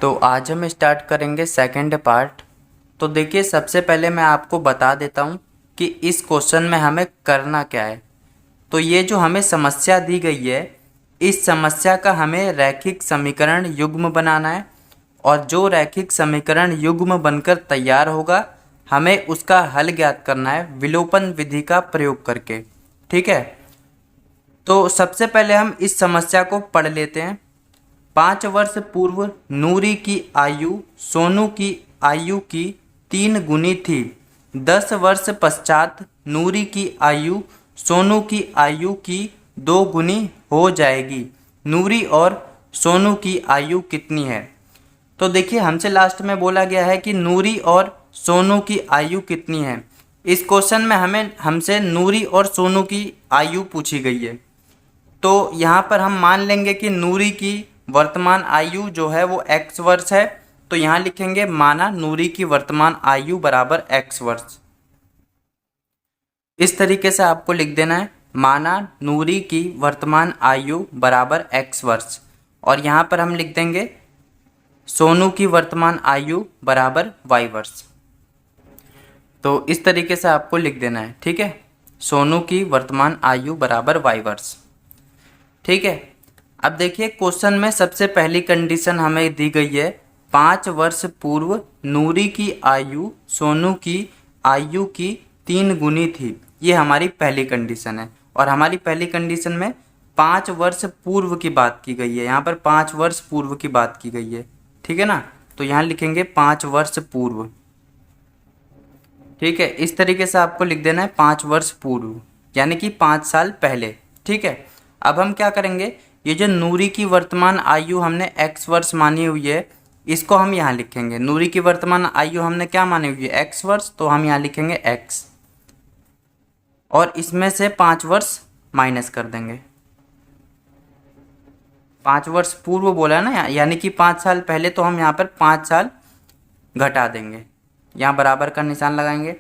तो आज हम स्टार्ट करेंगे सेकंड पार्ट। तो देखिए, सबसे पहले मैं आपको बता देता हूँ कि इस क्वेश्चन में हमें करना क्या है। तो ये जो हमें समस्या दी गई है, इस समस्या का हमें रैखिक समीकरण युग्म बनाना है, और जो रैखिक समीकरण युग्म बनकर तैयार होगा हमें उसका हल ज्ञात करना है विलोपन विधि का प्रयोग करके। ठीक है, तो सबसे पहले हम इस समस्या को पढ़ लेते हैं। 5 वर्ष पूर्व नूरी की आयु सोनू की आयु की 3 गुनी थी। 10 वर्ष पश्चात नूरी की आयु सोनू की आयु की 2 गुनी हो जाएगी। नूरी और सोनू की आयु कितनी है? तो देखिए, हमसे लास्ट में बोला गया है कि नूरी और सोनू की आयु कितनी है। इस क्वेश्चन में हमसे नूरी और सोनू की आयु पूछी गई है। तो यहाँ पर हम मान लेंगे कि नूरी की वर्तमान आयु जो है वो x वर्ष है। तो यहाँ लिखेंगे माना नूरी की वर्तमान आयु बराबर x वर्ष। इस तरीके से आपको लिख देना है, माना नूरी की वर्तमान आयु बराबर x वर्ष, और यहाँ पर हम लिख देंगे सोनू की वर्तमान आयु बराबर y वर्ष। तो इस तरीके से आपको लिख देना है। ठीक है, सोनू की वर्तमान आयु बराबर y वर्ष। ठीक है, अब देखिए क्वेश्चन में सबसे पहली कंडीशन हमें दी गई है, 5 वर्ष पूर्व नूरी की आयु सोनू की आयु की 3 गुनी थी। ये हमारी पहली कंडीशन है, और हमारी पहली कंडीशन में 5 वर्ष पूर्व की बात की गई है। यहाँ पर 5 वर्ष पूर्व की बात की गई है। ठीक है ना, तो यहाँ लिखेंगे 5 वर्ष पूर्व। ठीक है, इस तरीके से आपको लिख देना है 5 वर्ष पूर्व, यानी कि 5 साल पहले। ठीक है, अब हम क्या करेंगे, ये जो नूरी की वर्तमान आयु हमने x वर्ष मानी हुई है, इसको हम यहाँ लिखेंगे। नूरी की वर्तमान आयु हमने क्या मानी हुई है, x वर्ष, तो हम यहाँ लिखेंगे x, और इसमें से 5 वर्ष माइनस कर देंगे। 5 वर्ष पूर्व बोला है ना, यानी कि 5 साल पहले, तो हम यहाँ पर 5 साल घटा देंगे, यहाँ बराबर का निशान लगाएंगे।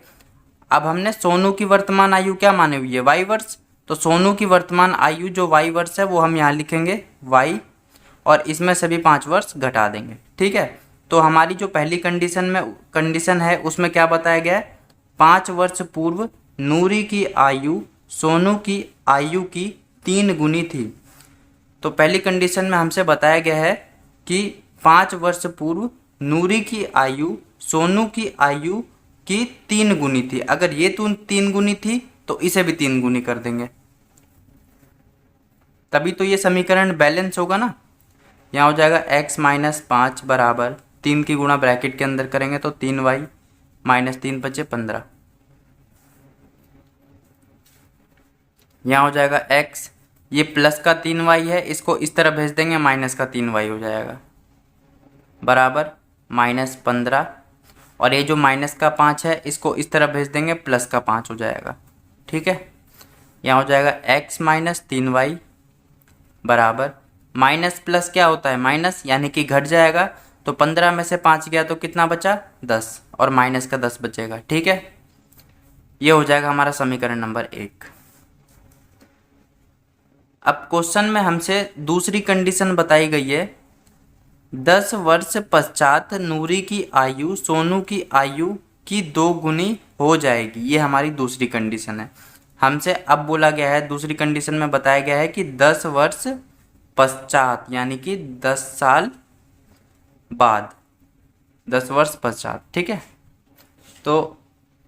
अब हमने सोनू की वर्तमान आयु क्या मानी हुई है, y वर्ष, तो सोनू की वर्तमान आयु जो y वर्ष है वो हम यहाँ लिखेंगे y, और इसमें से भी 5 वर्ष घटा देंगे। ठीक है, तो हमारी जो पहली कंडीशन है उसमें क्या बताया गया है, 5 वर्ष पूर्व नूरी की आयु सोनू की आयु की 3 गुनी थी। तो पहली कंडीशन में हमसे बताया गया है कि 5 वर्ष पूर्व नूरी की आयु सोनू की आयु की 3 गुनी थी। अगर ये 3 गुनी थी तो इसे भी 3 गुनी कर देंगे, तभी तो ये समीकरण बैलेंस होगा ना। यहाँ हो जाएगा x - 5 बराबर 3 की गुणा ब्रैकेट के अंदर करेंगे तो 3y - 3 × 5 = 15। यहाँ हो जाएगा x, ये प्लस का 3y है, इसको इस तरह भेज देंगे, माइनस का 3y हो जाएगा बराबर -15, और ये जो माइनस का 5 है इसको इस तरह भेज देंगे, प्लस का 5 हो जाएगा। ठीक है, यहाँ हो जाएगा x - 3y बराबर, माइनस प्लस क्या होता है, माइनस, यानी कि घट जाएगा। तो 15 में से 5 गया तो कितना बचा, 10, और माइनस का 10 बचेगा। ठीक है, ये हो जाएगा हमारा समीकरण नंबर 1। अब क्वेश्चन में हमसे दूसरी कंडीशन बताई गई है, 10 वर्ष पश्चात नूरी की आयु सोनू की आयु की 2 गुनी हो जाएगी। ये हमारी दूसरी कंडीशन है। हमसे अब बोला गया है, दूसरी कंडीशन में बताया गया है कि 10 वर्ष पश्चात, यानी कि 10 साल बाद, 10 वर्ष पश्चात। ठीक है, तो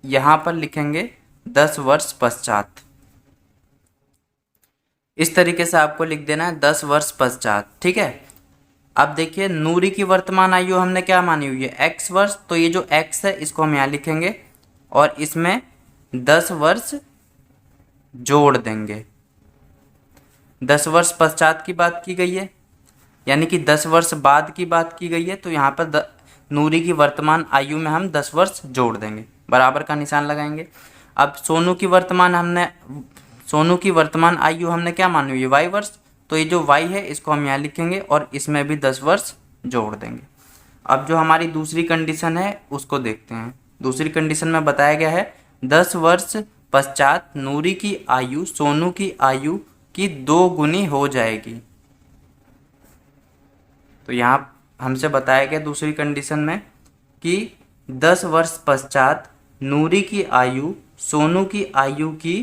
यहाँ पर लिखेंगे 10 वर्ष पश्चात। इस तरीके से आपको लिख देना है 10 वर्ष पश्चात। ठीक है, अब देखिए नूरी की वर्तमान आयु हमने क्या मानी हुई है, x वर्ष, तो ये जो x है इसको हम यहाँ लिखेंगे, और इसमें 10 वर्ष जोड़ देंगे। 10 वर्ष पश्चात की बात की गई है, यानी कि 10 वर्ष बाद की बात की गई है, तो यहाँ पर नूरी की वर्तमान आयु में हम 10 वर्ष जोड़ देंगे, बराबर का निशान लगाएंगे। अब सोनू की वर्तमान आयु हमने क्या मानी हुई है, y वर्ष, तो ये जो y है इसको हम यहाँ लिखेंगे, और इसमें भी 10 वर्ष जोड़ देंगे। अब जो हमारी दूसरी कंडीशन है उसको देखते हैं। दूसरी कंडीशन में बताया गया है 10 वर्ष पश्चात नूरी की आयु सोनू की आयु की 2 गुनी हो जाएगी। तो यहाँ हमसे बताया गया दूसरी कंडीशन में कि 10 वर्ष पश्चात नूरी की आयु सोनू की आयु की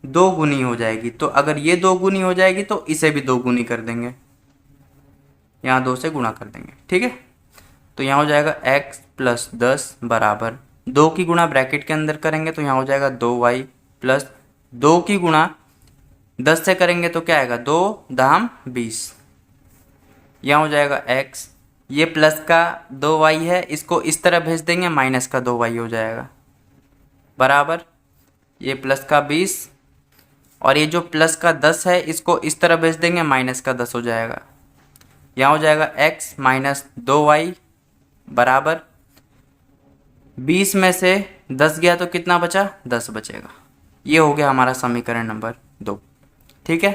2 गुनी हो जाएगी। तो अगर ये 2 गुनी हो जाएगी तो इसे भी 2 गुनी कर देंगे, यहाँ 2 से गुणा कर देंगे। ठीक है, तो यहाँ हो जाएगा x प्लस 10 बराबर 2 की गुणा ब्रैकेट के अंदर करेंगे तो यहाँ हो जाएगा 2y प्लस 2 की गुणा 10 से करेंगे तो क्या आएगा 2 दाम 20। यहाँ हो जाएगा x, ये प्लस का 2y है, इसको इस तरह भेज देंगे, माइनस का 2y हो जाएगा बराबर ये प्लस का 20, और ये जो प्लस का 10 है इसको इस तरह भेज देंगे, माइनस का 10 हो जाएगा। यहाँ हो जाएगा x माइनस 2y बराबर 20 में से 10 गया तो कितना बचा, 10 बचेगा। ये हो गया हमारा समीकरण नंबर 2। ठीक है,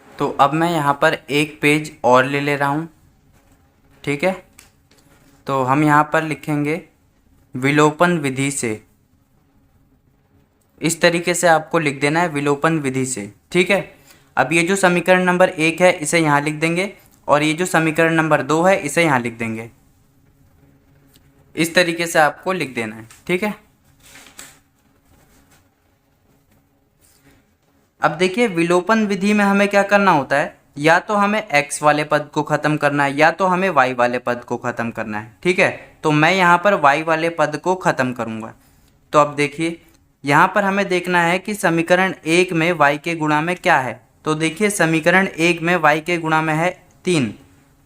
तो अब मैं यहाँ पर एक पेज और ले रहा हूँ। ठीक है, तो हम यहाँ पर लिखेंगे विलोपन विधि से। इस तरीके से आपको लिख देना है, विलोपन विधि से। ठीक है, अब ये जो समीकरण नंबर 1 है इसे यहाँ लिख देंगे, और ये जो समीकरण नंबर 2 है इसे यहाँ लिख देंगे। इस तरीके से आपको लिख देना है। ठीक है, अब देखिए विलोपन विधि में हमें क्या करना होता है, या तो हमें x वाले पद को ख़त्म करना है या तो हमें y वाले पद को ख़त्म करना है। ठीक है, तो मैं यहाँ पर y वाले पद को ख़त्म करूँगा। तो अब देखिए यहाँ पर हमें देखना है कि समीकरण 1 में y के गुणा में क्या है। तो देखिए समीकरण 1 में y के गुणा में है 3,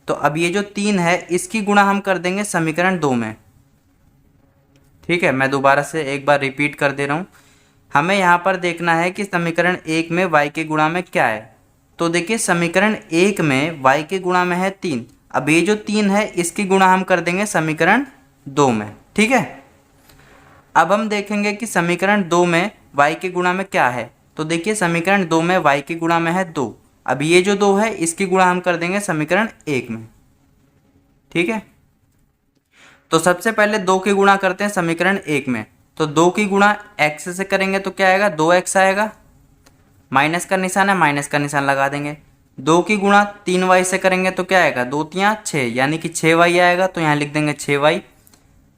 तो अब ये जो 3 है इसकी गुणा हम कर देंगे समीकरण 2 में। ठीक है, मैं दोबारा से एक बार रिपीट कर दे रहा हूँ। हमें यहाँ पर देखना है कि समीकरण 1 में y के गुणा में क्या है। तो देखिए समीकरण 1 में y के गुणा में है 3, अब ये जो 3 है इसकी गुणा हम कर देंगे समीकरण 2 में। ठीक है, अब हम देखेंगे कि समीकरण 2 में y के गुणा में क्या है। तो देखिए समीकरण 2 में y के गुणा में है 2, अब ये जो 2 है इसकी गुणा हम कर देंगे समीकरण 1 में। ठीक है, तो सबसे पहले 2 की गुणा करते हैं समीकरण 1 में। तो 2 की गुणा x से करेंगे तो क्या आएगा, 2x आएगा, माइनस का निशान है, माइनस का निशान लगा देंगे। 2 की गुणा 3y से करेंगे तो क्या आएगा, 2 3 6, यानी कि 6y आएगा, तो यहाँ लिख देंगे 6y,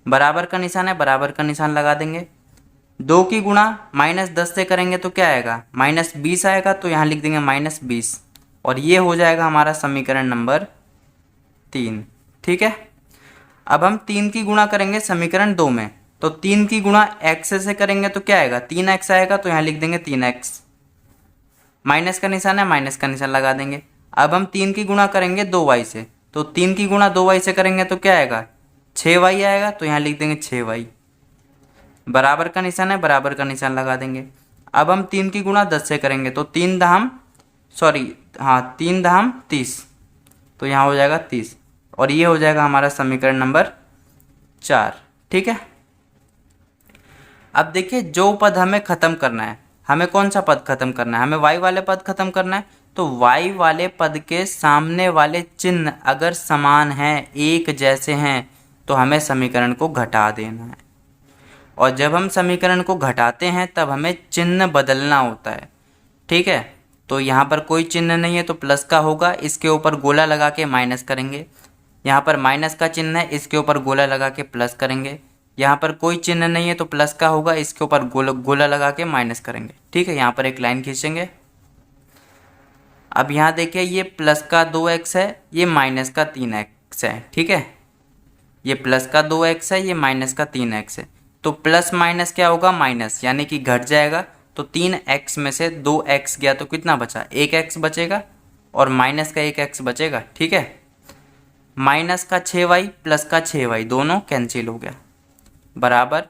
बराबर का निशान है, बराबर का निशान लगा देंगे। 2 की गुणा माइनस 10 से करेंगे तो क्या आएगा, माइनस 20 आएगा, तो यहाँ लिख देंगे माइनस 20, और ये हो जाएगा हमारा समीकरण नंबर 3। ठीक है, अब हम 3 की गुणा करेंगे समीकरण 2 में। तो 3 की गुणा x से करेंगे तो क्या आएगा, 3x आएगा, तो यहाँ लिख देंगे 3x, माइनस का निशान है, माइनस का निशान लगा देंगे। अब हम 3 की गुणा करेंगे 2y से। तो 3 की गुणा 2y से करेंगे तो क्या आएगा, 6y आएगा, तो यहाँ लिख देंगे 6y, बराबर का निशान है, बराबर का निशान लगा देंगे। अब हम 3 की गुणा 10 से करेंगे तो 3 दाम 30, तो यहाँ हो जाएगा 30, और ये हो जाएगा हमारा समीकरण नंबर 4। ठीक है, अब देखिए जो पद हमें ख़त्म करना है, हमें कौन सा पद खत्म करना है, हमें y वाले पद खत्म करना है। तो y वाले पद के सामने वाले चिन्ह अगर समान हैं, एक जैसे हैं, तो हमें समीकरण को घटा देना है, और जब हम समीकरण को घटाते हैं तब हमें चिन्ह बदलना होता है। ठीक है, तो यहाँ पर कोई चिन्ह नहीं है तो प्लस का होगा, इसके ऊपर गोला लगा के माइनस करेंगे। यहाँ पर माइनस का चिन्ह है, इसके ऊपर गोला लगा के प्लस करेंगे। यहाँ पर कोई चिन्ह नहीं है तो प्लस का होगा, इसके ऊपर गोला लगा के माइनस करेंगे। ठीक है, यहाँ पर एक लाइन खींचेंगे। अब यहाँ देखिए ये प्लस का 2x है, ये माइनस का 3x है। ठीक है, ये प्लस का 2x है, ये माइनस का 3x है। तो प्लस माइनस क्या होगा, माइनस, यानी कि घट जाएगा। तो 3x में से 2x गया तो कितना बचा, 1x बचेगा, और माइनस का 1x बचेगा। ठीक है, माइनस का 6y प्लस का 6y दोनों कैंसिल हो गया, बराबर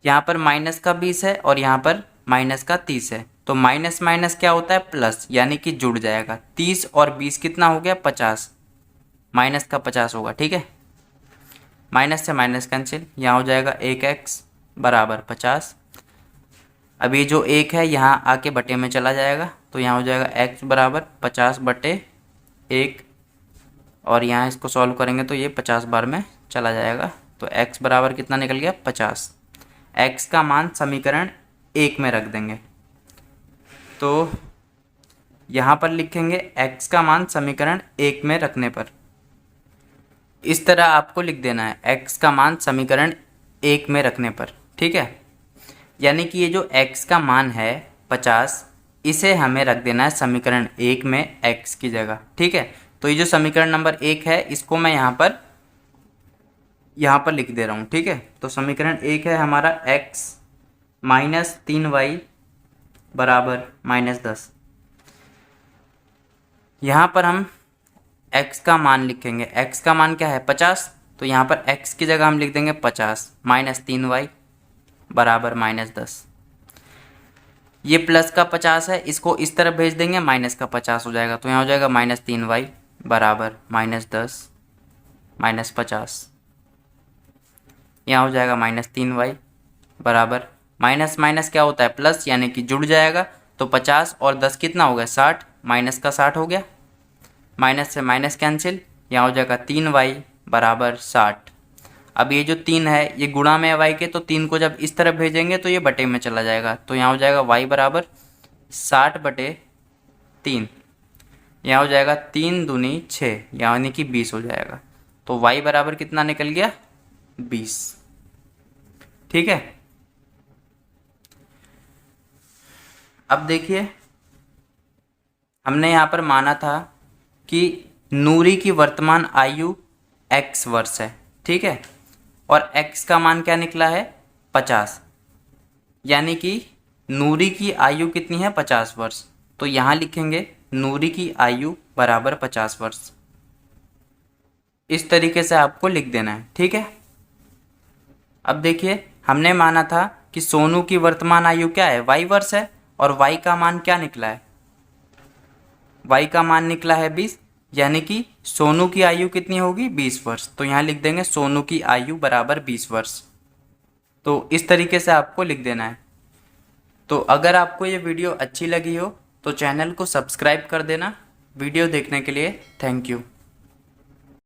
यहाँ पर माइनस का 20 है और यहाँ पर माइनस का 30 है। तो माइनस माइनस क्या होता है, प्लस, यानी कि जुड़ जाएगा। 30 और 20 कितना हो गया, 50, माइनस का 50 होगा। ठीक है, माइनस से माइनस कैंसिल, यहाँ हो जाएगा 1x बराबर 50। अब ये जो 1 है यहाँ आके बटे में चला जाएगा, तो यहाँ हो जाएगा x बराबर 50 बटे 1, और यहाँ इसको सॉल्व करेंगे तो ये 50 बार में चला जाएगा। तो x बराबर कितना निकल गया, 50। x का मान समीकरण 1 में रख देंगे। तो यहाँ पर लिखेंगे x का मान समीकरण 1 में रखने पर। इस तरह आपको लिख देना है x का मान समीकरण 1 में रखने पर, ठीक है। यानी कि ये जो x का मान है 50, इसे हमें रख देना है समीकरण 1 में x की जगह, ठीक है। तो ये जो समीकरण नंबर 1 है इसको मैं यहाँ पर लिख दे रहा हूँ, ठीक है। तो समीकरण 1 है हमारा x माइनस 3y बराबर -10। यहाँ पर हम x का मान लिखेंगे, x का मान क्या है 50, तो यहाँ पर x की जगह हम लिख देंगे 50 माइनस 3y बराबर -10। ये प्लस का 50 है, इसको इस तरफ भेज देंगे, माइनस का 50 हो जाएगा, तो यहाँ हो जाएगा -3y बराबर -10 -50। यहाँ हो जाएगा -3y बराबर माइनस माइनस क्या होता है प्लस, यानी कि जुड़ जाएगा। तो 50 और 10 कितना हो गया 60, माइनस का 60 हो गया, माइनस से माइनस कैंसिल, यहाँ हो जाएगा 3y बराबर 60। अब ये जो 3 है ये गुणा में है y के, तो 3 को जब इस तरफ भेजेंगे तो ये बटे में चला जाएगा, तो यहाँ हो जाएगा y बराबर 60 बटे 3। यहाँ हो जाएगा 3 दूनी 6, यानी कि 20 हो जाएगा। तो y बराबर कितना निकल गया 20, ठीक है। अब देखिए हमने यहाँ पर माना था कि नूरी की वर्तमान आयु x वर्ष है, ठीक है, और x का मान क्या निकला है 50, यानी कि नूरी की आयु कितनी है 50 वर्ष। तो यहाँ लिखेंगे नूरी की आयु बराबर 50 वर्ष। इस तरीके से आपको लिख देना है, ठीक है। अब देखिए हमने माना था कि सोनू की वर्तमान आयु क्या है y वर्ष है, और y का मान क्या निकला है, y का मान निकला है 20, यानी कि सोनू की आयु कितनी होगी 20 वर्ष। तो यहाँ लिख देंगे सोनू की आयु बराबर 20 वर्ष। तो इस तरीके से आपको लिख देना है। तो अगर आपको ये वीडियो अच्छी लगी हो तो चैनल को सब्सक्राइब कर देना। वीडियो देखने के लिए थैंक यू।